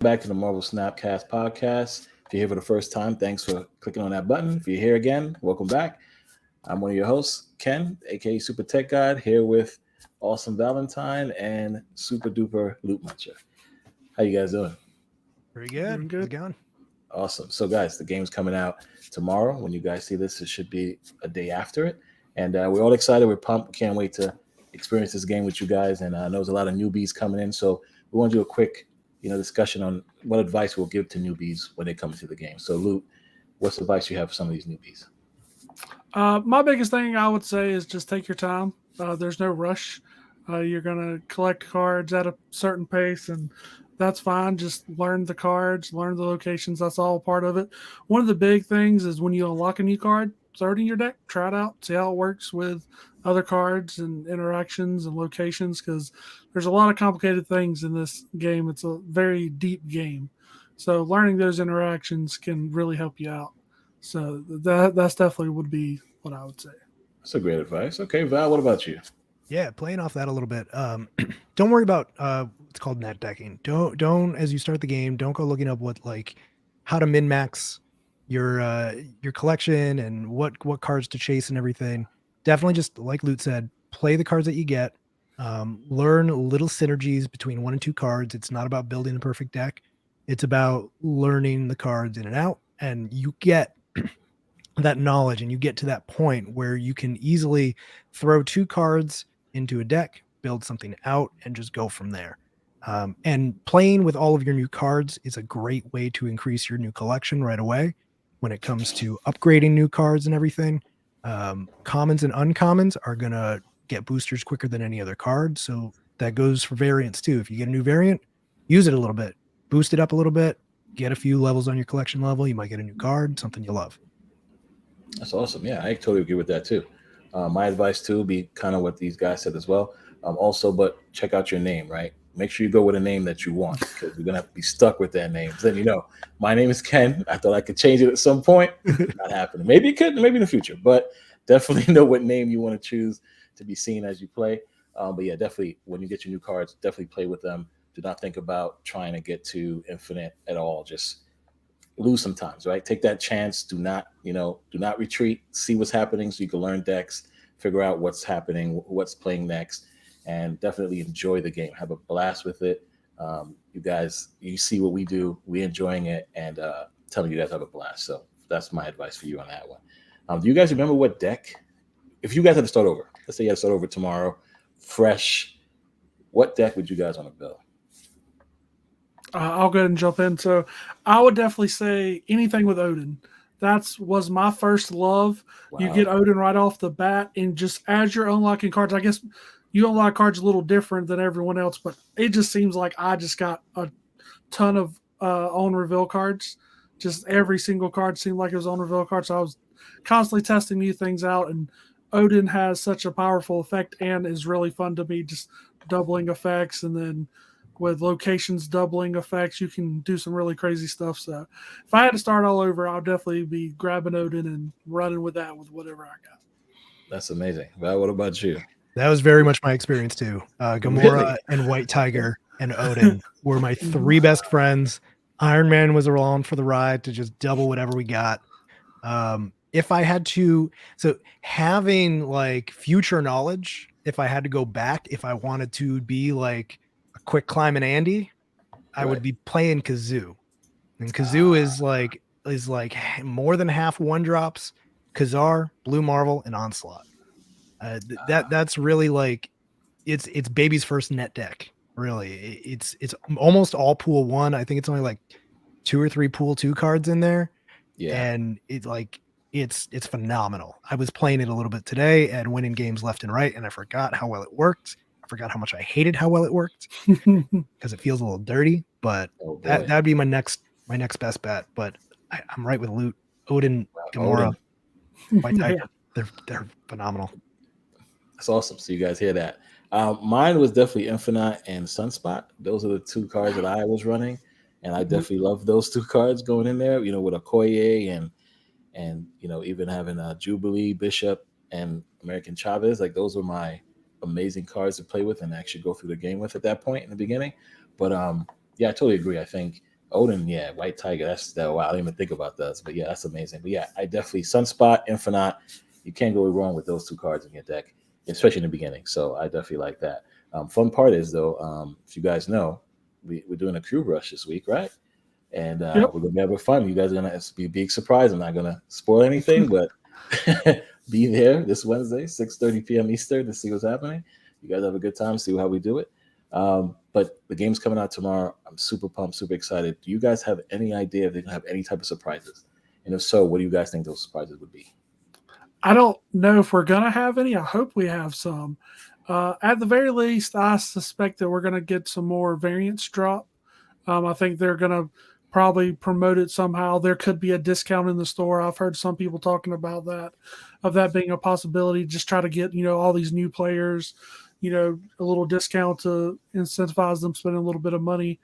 back to the Marvel Snapcast podcast. If you're here for the first time, thanks for clicking on that button. If you're here again, welcome back. I'm one of your hosts, Ken, aka Super Tech God, here with awesome Valentine and super duper loot muncher. How you guys doing? Pretty good. Doing How's good. it going? Awesome. So, guys, the game's coming out tomorrow. When you guys see this, it should be a day after it, and we're all excited. We're pumped. Can't wait to experience this game with you guys. And I know there's a lot of newbies coming in, so we want to do a quick, discussion on what advice we'll give to newbies when they come into the game. So, Luke, what's the advice you have for some of these newbies? My biggest thing I would say is just take your time. There's no rush. You're going to collect cards at a certain pace, and that's fine. Just learn the cards, learn the locations. That's all part of it. One of the big things is when you unlock a new card, throw it in your deck, try it out, see how it works with other cards and interactions and locations, because there's a lot of complicated things in this game. It's a very deep game. So learning those interactions can really help you out. So that's definitely would be what I would say. That's a great advice. Okay, Val, what about you? Yeah, playing off that a little bit. Don't worry about what's called net decking. Don't as you start the game, don't go looking up what like how to min max your collection and what cards to chase and everything. Definitely just like Loot said, play the cards that you get. Learn little synergies between one and two cards. It's not about building the perfect deck. It's about learning the cards in and out, and you get that knowledge and you get to that point where you can easily throw two cards into a deck, build something out, and just go from there. And playing with all of your new cards is a great way to increase your new collection right away when it comes to upgrading new cards and everything. Commons and uncommons are going to get boosters quicker than any other card. So that goes for variants too. If you get a new variant, use it a little bit, boost it up a little bit, get a few levels on your collection level. You might get a new card, something you love. That's awesome. Yeah, I totally agree with that too. My advice too would be kind of what these guys said as well. Also, but check out your name, right? Make sure you go with a name that you want because you're gonna have to be stuck with that name. Then my name is Ken. I thought I could change it at some point. Not happening. Maybe it could, maybe in the future, but definitely know what name you want to choose to be seen as you play. But yeah, definitely when you get your new cards, definitely play with them. Do not think about trying to get to infinite at all. Just lose sometimes, right? Take that chance. Do not retreat. See what's happening so you can learn decks, figure out what's happening, what's playing next, and definitely enjoy the game. Have a blast with it. You guys, you see what we do. We enjoying it, and telling you guys have a blast. So that's my advice for you on that one. Do you guys remember what deck? If you guys had to start over, let's say you had to start over tomorrow, fresh. What deck would you guys want to build? I'll go ahead and jump in. So I would definitely say anything with Odin. That's was my first love. You Wow. get Odin right off the bat, and just as you're unlocking cards, I guess you unlock cards a little different than everyone else, but it just seems like I just got a ton of on reveal cards. Just every single card seemed like it was on reveal cards. So I was constantly testing new things out, and Odin has such a powerful effect and is really fun to me. Just doubling effects, and then with locations doubling effects, you can do some really crazy stuff. So if I had to start all over, I'll definitely be grabbing Odin and running with that with whatever I got. That's amazing. Val, what about you? That was very much my experience too. Really? Gamora and White Okay. Tiger and Odin were my three best friends. Iron Man was along for the ride to just double whatever we got. If I had to, so having like future knowledge, if I had to go back, if I wanted to be like a quick climb and Andy, I Right. would be playing Kazoo. And Kazoo is like more than half one drops, Kazar, Blue Marvel, and Onslaught. That's really like it's baby's first net deck. Really, it's almost all pool one. I think it's only like two or three pool two cards in there, Yeah. and it's phenomenal. I was playing it a little bit today and winning games left and right, and I forgot how well it worked. I forgot how much I hated how well it worked because it feels a little dirty. But Oh that boy. that'd be my next best bet. But I'm right with Loot, Odin, Gamora, Odin. White Yeah. Tiger. They're phenomenal. That's awesome. So you guys hear that? Mine was definitely Infinite and Sunspot. Those are the two cards that I was running, and I Mhm. definitely love those two cards going in there. With Okoye and even having Jubilee Bishop and American Chavez. Like those were my amazing cards to play with and actually go through the game with at that point in the beginning. But yeah, I totally agree. I think Odin, yeah, White Tiger. That's that. Wow, I didn't even think about that. But yeah, that's amazing. But yeah, I definitely Sunspot, Infinite. You can't go wrong with those two cards in your deck, especially in the beginning. So I definitely like that. Fun part is though, if you guys know, we're doing a cube rush this week, right? And Yep. we're gonna be having fun. You guys are gonna be a big surprise. I'm not gonna spoil anything, but be there this Wednesday, 6:30 p.m. Eastern, to see what's happening. You guys have a good time, see how we do it. But the game's coming out tomorrow. I'm super pumped, super excited. Do you guys have any idea if they're gonna have any type of surprises? And if so, what do you guys think those surprises would be? I don't know if we're gonna have any. I hope we have some. At the very least, I suspect that we're gonna get some more variants drop. I think they're gonna probably promote it somehow. There could be a discount in the store. I've heard some people talking about that, of that being a possibility. Just try to get all these new players, a little discount to incentivize them spending a little bit of money.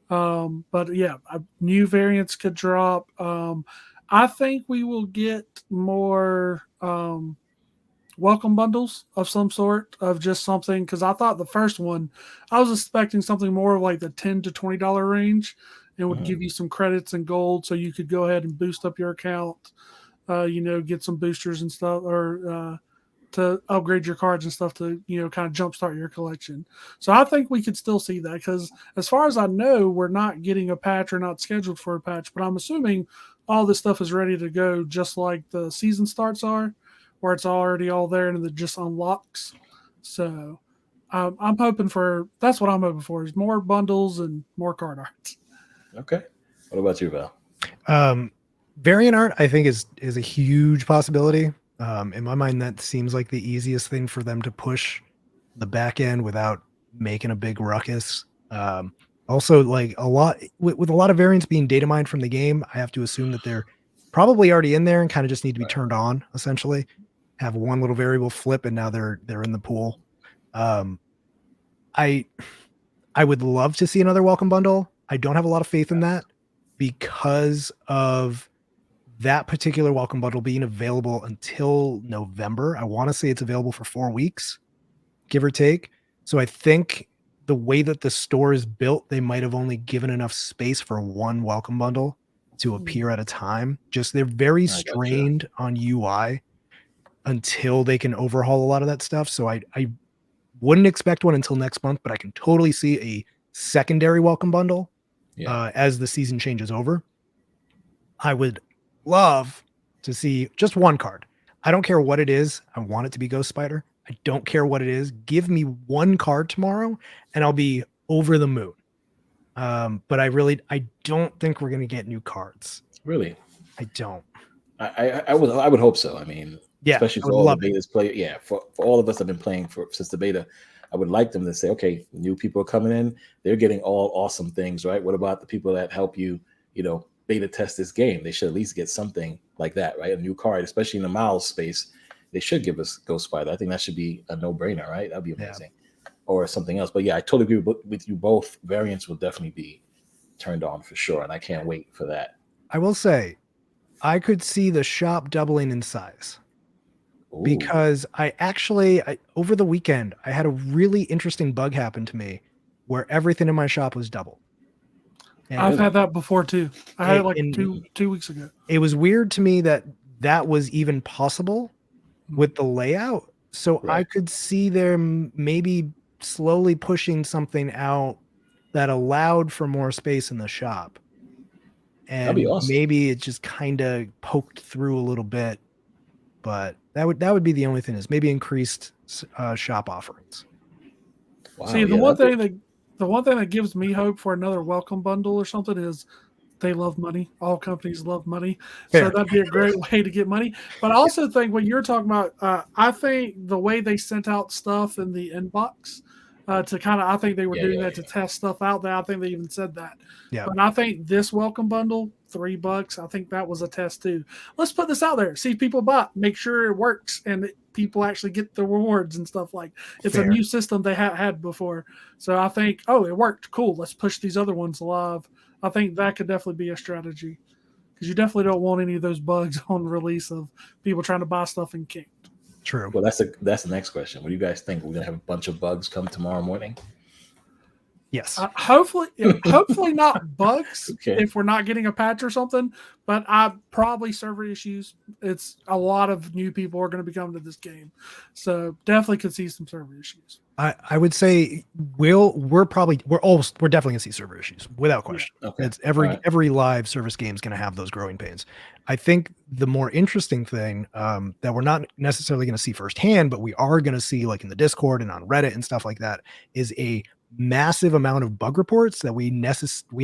But yeah, new variants could drop. I think we will get more welcome bundles of some sort, of just something, because I thought the first one, I was expecting something more like the $10 to $20 range, and would Mhm. give you some credits and gold so you could go ahead and boost up your account, get some boosters and stuff, or to upgrade your cards and stuff to kind of jumpstart your collection. So I think we could still see that, because as far as I know, we're not getting a patch or not scheduled for a patch, but I'm assuming all this stuff is ready to go, just like the season starts are, where it's already all there and it just unlocks. So I'm hoping for, that's what I'm hoping for, is more bundles and more card arts. Okay. What about you, Val? Um, Variant art, I think, is a huge possibility. In my mind, that seems like the easiest thing for them to push the back end without making a big ruckus. Also, like a lot with a lot of variants being data mined from the game, I have to assume that they're probably already in there and kind of just need to be Right. turned on. Essentially, have one little variable flip, and now they're in the pool. Um, I I would love to see another welcome bundle. I don't have a lot of faith in that because of that particular welcome bundle being available until November. I want to say it's available for 4 weeks, give or take. So I think the way that the store is built, they might have only given enough space for one welcome bundle to appear at a time. Just they're very I got you. strained on UI until they can overhaul a lot of that stuff. So I wouldn't expect one until next month, but I can totally see a secondary welcome bundle Yeah. as the season changes over. I would love to see just one card. I don't care what it is. I want it to be Ghost Spider. I don't care what it is. Give me one card tomorrow and I'll be over the moon. But I don't think we're gonna get new cards. Really. I don't. I would hope so. I mean, Yeah, especially I for would all the love it. betas play. Yeah, for all of us that have been playing for since the beta, I would like them to say, okay, new people are coming in, they're getting all awesome things, right? What about the people that help you, beta test this game? They should at least get something like that, right? A new card, especially in the Miles space. They should give us Ghost Spider. I think that should be a no-brainer, right? That'd be Yeah. amazing. Or something else. But yeah, I totally agree with you both. Variants will definitely be turned on for sure, and I can't wait for that. I will say I could see the shop doubling in size. Ooh, Because over the weekend, I had a really interesting bug happen to me where everything in my shop was double. I've And really? had that before too. I had it it, like in, two weeks ago. it was weird to me that that was even possible with the layout. So I Right. could see them maybe slowly pushing something out that allowed for more space in the shop. That'd be And awesome. maybe it just kind of poked through a little bit, but that would be the only thing, is maybe increased shop offerings. Wow. See, the Yeah, one that'd be thing that the one thing that gives me hope for another welcome bundle or something is they love money. All companies love money, so Fair. that'd be a great way to get money. But I also think what you're talking about, I think the way they sent out stuff in the inbox to kind of, I think they were Yeah, doing yeah, that to test stuff out there. I think they even said that. Yeah. But I think this welcome bundle, $3, I think that was a test too. Let's put this out there, see if people buy, make sure it works, and people actually get the rewards and stuff. Like, it's a Fair. new system they had before. So I think, oh, it worked. Cool. Let's push these other ones live. I think that could definitely be a strategy, because you definitely don't want any of those bugs on release of people trying to buy stuff and can't. True. Well, that's the next question. What do you guys think? We're gonna have a bunch of bugs come tomorrow morning. Yes. Hopefully not bugs Okay. if we're not getting a patch or something, but probably server issues. It's a lot of new people are going to be coming to this game, so definitely could see some server issues. I would say we're definitely gonna see server issues without question. Okay. It's All right. every live service game is gonna have those growing pains. I think the more interesting thing that we're not necessarily gonna see firsthand, but we are gonna see like in the Discord and on Reddit and stuff like that, is a massive amount of bug reports that we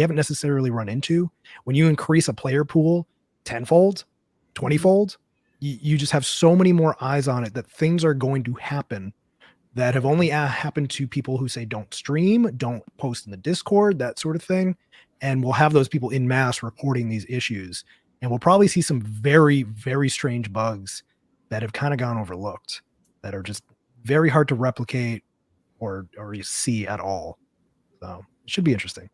haven't necessarily run into. When you increase a player pool tenfold, 20-fold, you just have so many more eyes on it that things are going to happen that have only happened to people who say don't stream, don't post in the Discord, that sort of thing. And we'll have those people in mass reporting these issues. And we'll probably see some very, very strange bugs that have kind of gone overlooked, that are just very hard to replicate or you see at all. So it should be interesting.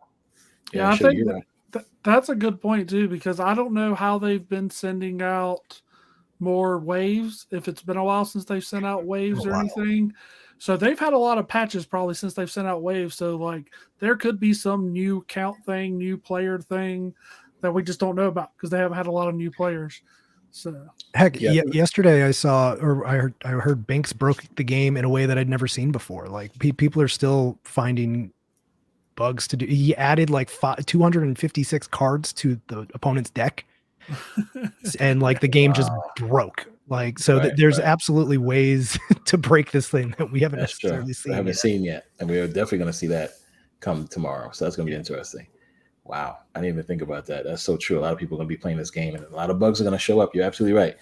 Yeah, I think that's a good point too, because I don't know how they've been sending out more waves, if it's been a while since they've sent out waves or anything. So they've had a lot of patches probably since they've sent out waves. So like there could be some new count thing, new player thing that we just don't know about because they haven't had a lot of new players. So heck, yesterday I saw, or I heard Banks broke the game in a way that I'd never seen before. Like people are still finding bugs to do. He added like 256 cards to the opponent's deck, and like the game just broke. Like so, there's absolutely ways to break this thing that we haven't necessarily seen. We haven't seen yet, and we're definitely going to see that come tomorrow. So that's going to be interesting. Wow, I didn't even think about that. That's so true. A lot of people are going to be playing this game, and a lot of bugs are going to show up. You're absolutely right.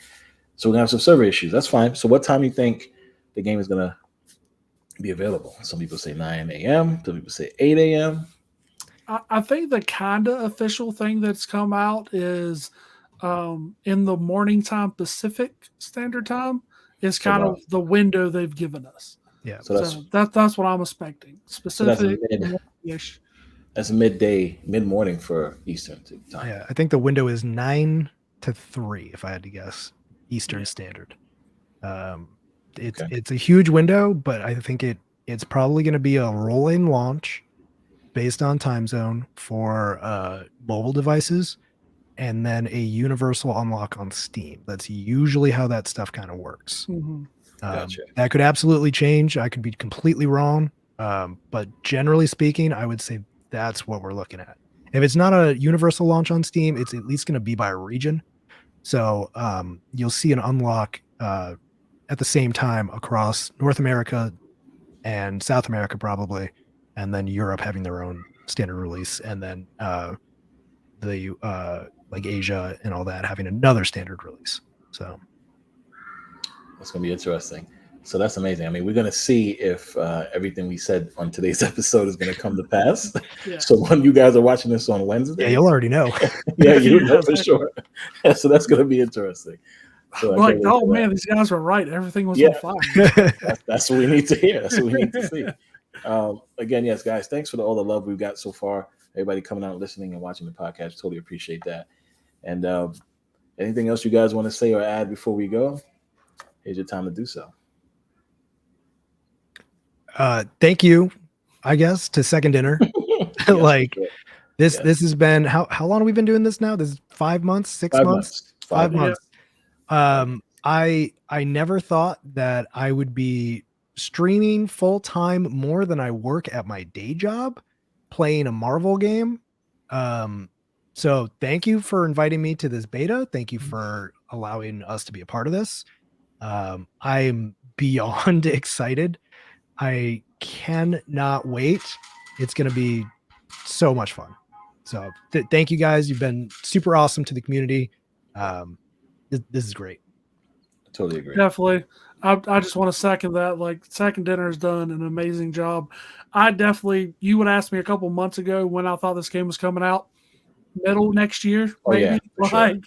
So we're going to have some server issues. That's fine. So what time do you think the game is going to be available? Some people say 9 a.m. Some people say 8 a.m. I think the kind of official thing that's come out is in the morning time Pacific Standard Time is kind of the window they've given us. Yeah. So that's what I'm expecting. Specific. That's midday, mid-morning for Eastern time. Yeah, I think the window is 9 to 3, if I had to guess, Eastern Standard. It's a huge window, but I think it's probably going to be a roll-in launch based on time zone for mobile devices, and then a universal unlock on Steam. That's usually how that stuff kind of works. Gotcha. That could absolutely change. I could be completely wrong, but generally speaking, I would say that's what we're looking at. If it's not a universal launch on Steam, it's at least going to be by region. So you'll see an unlock at the same time across North America and South America probably, and then Europe having their own standard release, and then like Asia and all that having another standard release. So that's going to be interesting. So that's amazing. I mean, we're going to see if everything we said on today's episode is going to come to pass. So when you guys are watching this on Wednesday, you'll already know. You know for sure. So that's going to be interesting. So like, oh man, these guys were right. Everything was on fire. That's what we need to hear. That's what we need to see. Again, yes, guys, thanks for all the love we've got so far. Everybody coming out, listening, and watching the podcast. Totally appreciate that. And anything else you guys want to say or add before we go? Here's your time to do so. Thank you, I guess, to Second Dinner. Like this has been how long have we been doing this now? This is 5 months, 6 months? 5 months. I never thought that I would be streaming full time more than I work at my day job playing a Marvel game. So thank you for inviting me to this beta. Thank you for allowing us to be a part of this. I'm beyond excited. I cannot wait. It's going to be so much fun. So thank you guys. You've been super awesome to the community. This is great. I totally agree. Definitely. I just want to second that. Like, Second Dinner has done an amazing job. You would ask me a couple months ago when I thought this game was coming out. Middle next year, maybe. Sure.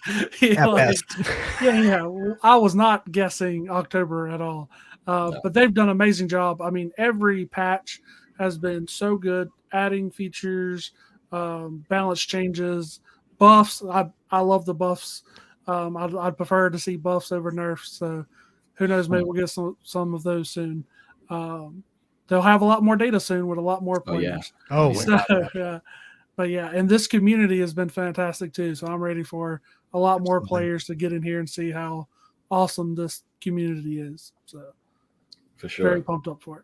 I was not guessing October at all. But they've done an amazing job. I mean, every patch has been so good, adding features, balance changes, buffs. I love the buffs. I'd prefer to see buffs over nerfs. So who knows? Maybe we'll get some of those soon. they'll have a lot more data soon with a lot more Oh yeah. players. Oh, Yeah. So, yeah. But yeah, and this community has been fantastic too. So I'm ready for a lot more Absolutely. players to get in here and see how awesome this community is. So For sure. very pumped up for it.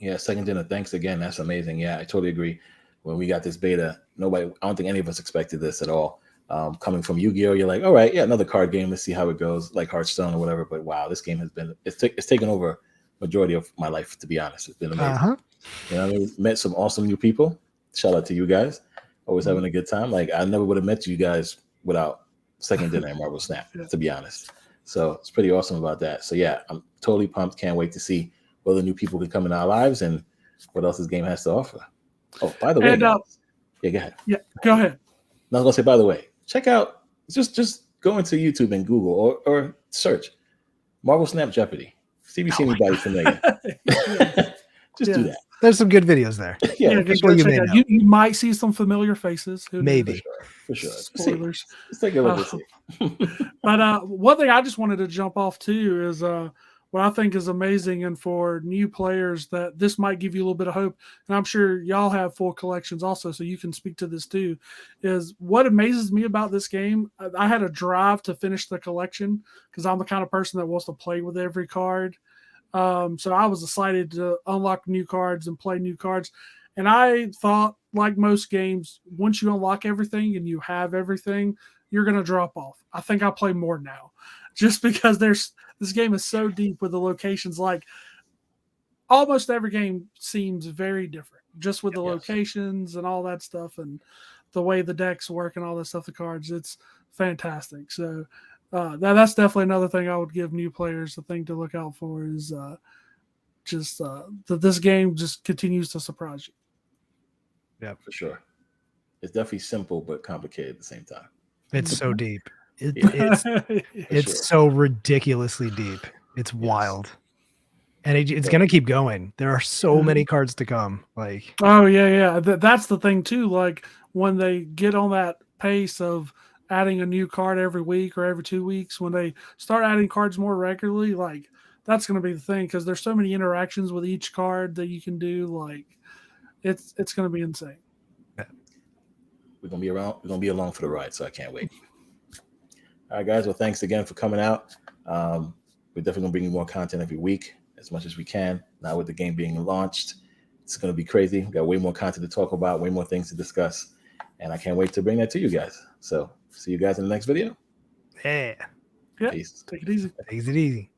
Yeah, second dinner. Thanks again. That's amazing. Yeah, I totally agree. When we got this beta, I don't think any of us expected this at all. Coming from Yu-Gi-Oh, you're like, all right, yeah, another card game. Let's see how it goes, like Hearthstone or whatever. But wow, this game has been it's taken over majority of my life. To be honest, it's been amazing. Uh-huh. You know, what I mean, met some awesome new people. Shout out to you guys. Always having a good time. Like I never would have met you guys without second dinner and Marvel Snap. Yeah. To be honest, so it's pretty awesome about that. So yeah, I'm totally pumped. Can't wait to see what other new people can come in our lives and what else this game has to offer. Oh, by the way, And, guys, yeah, go ahead. Yeah, go ahead. I was gonna say, by the way, check out just go into YouTube and Google or search Marvel Snap Jeopardy. See if you see anybody familiar. Just do Yeah. that. There's some good videos there. Yeah, Yeah, for go sure. you check may out. know. You might see some familiar faces. Who knows? Maybe. For sure. Just see. Spoilers. Let's take a look and see. But one thing I just wanted to jump off to is what I think is amazing, and for new players that this might give you a little bit of hope, and I'm sure y'all have full collections also, so you can speak to this too, is what amazes me about this game. I had a drive to finish the collection because I'm the kind of person that wants to play with every card. So I was excited to unlock new cards and play new cards. And I thought, like most games, once you unlock everything and you have everything, you're going to drop off. I think I'll play more now just because this game is so deep with the locations. Like almost every game seems very different just with the locations and all that stuff and the way the decks work and all that stuff, the cards. It's fantastic. So that's definitely another thing I would give new players a thing to look out for is that this game just continues to surprise you. Yeah, for sure. It's definitely simple but complicated at the same time. It's so deep. For It's sure. so ridiculously deep. It's wild. And it's going to keep going. There are so many cards to come. Like, oh yeah. That's the thing too. Like when they get on that pace of adding a new card every week or every 2 weeks, when they start adding cards more regularly, like that's going to be the thing because there's so many interactions with each card that you can do. Like it's going to be insane. We're gonna be around. We're gonna be along for the ride, so I can't wait. All right, guys. Well, thanks again for coming out. We're definitely gonna bring you more content every week as much as we can. Now with the game being launched, it's gonna be crazy. We got way more content to talk about, way more things to discuss, and I can't wait to bring that to you guys. So see you guys in the next video. yeah, Yeah. Peace. Take it easy. takes it easy.